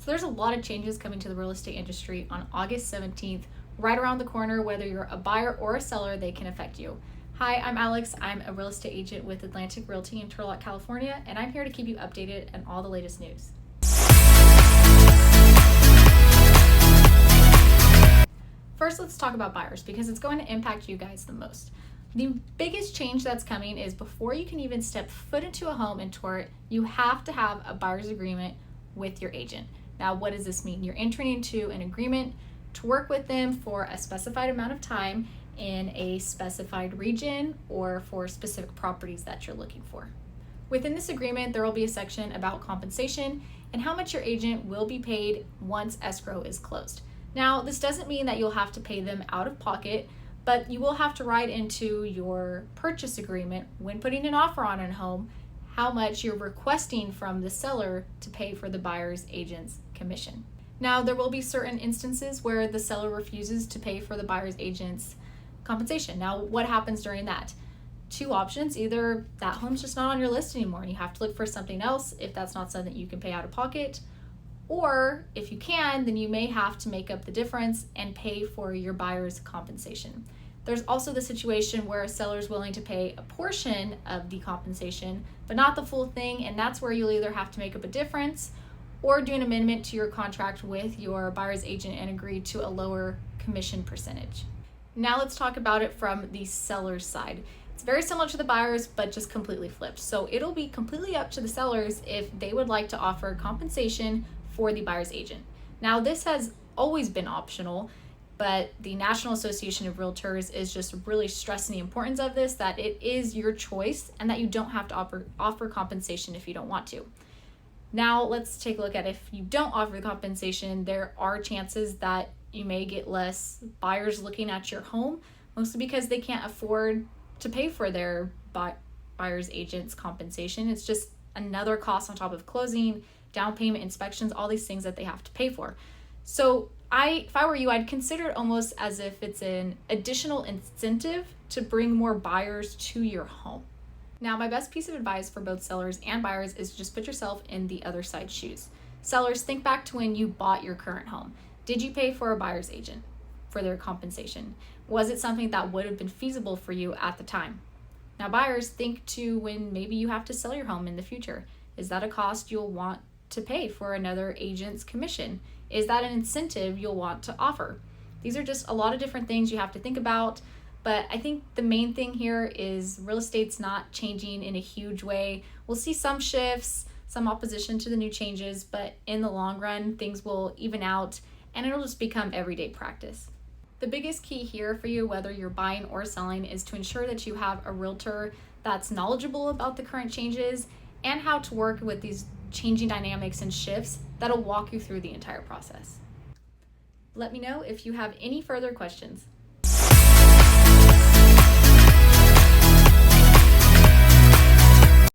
So there's a lot of changes coming to the real estate industry on August 17th, right around the corner. Whether you're a buyer or a seller, they can affect you. Hi, I'm Alex. I'm a real estate agent with Atlantic Realty in Turlock, California, and I'm here to keep you updated on all the latest news. First, let's talk about buyers because it's going to impact you guys the most. The biggest change that's coming is before you can even step foot into a home and tour it, you have to have a buyer's agreement with your agent. Now, what does this mean? You're entering into an agreement to work with them for a specified amount of time in a specified region or for specific properties that you're looking for. Within this agreement, there will be a section about compensation and how much your agent will be paid once escrow is closed. Now, this doesn't mean that you'll have to pay them out of pocket, but you will have to write into your purchase agreement when putting an offer on a home how much you're requesting from the seller to pay for the buyer's agent's commission. Now, there will be certain instances where the seller refuses to pay for the buyer's agent's compensation. Now, what happens during that? Two options: either that home's just not on your list anymore and you have to look for something else if that's not something you can pay out of pocket, or if you can, then you may have to make up the difference and pay for your buyer's compensation. There's also the situation where a seller is willing to pay a portion of the compensation, but not the full thing, and that's where you'll either have to make up a difference or do an amendment to your contract with your buyer's agent and agree to a lower commission percentage. Now let's talk about it from the seller's side. It's very similar to the buyers, but just completely flipped. So it'll be completely up to the sellers if they would like to offer compensation for the buyer's agent. Now, this has always been optional, but the National Association of Realtors is just really stressing the importance of this, that it is your choice and that you don't have to offer compensation if you don't want to. Now, let's take a look at if you don't offer the compensation, there are chances that you may get less buyers looking at your home, mostly because they can't afford to pay for their buyer's agent's compensation. It's just another cost on top of closing, down payment, inspections, all these things that they have to pay for. So if I were you, I'd consider it almost as if it's an additional incentive to bring more buyers to your home. Now, my best piece of advice for both sellers and buyers is to just put yourself in the other side's shoes. Sellers, think back to when you bought your current home. Did you pay for a buyer's agent for their compensation? Was it something that would have been feasible for you at the time? Now, buyers, think to when maybe you have to sell your home in the future. Is that a cost you'll want to pay for another agent's commission? Is that an incentive you'll want to offer? These are just a lot of different things you have to think about, but I think the main thing here is real estate's not changing in a huge way. We'll see some shifts, some opposition to the new changes, but in the long run, things will even out and it'll just become everyday practice. The biggest key here for you, whether you're buying or selling, is to ensure that you have a realtor that's knowledgeable about the current changes and how to work with these changing dynamics and shifts that'll walk you through the entire process. Let me know if you have any further questions.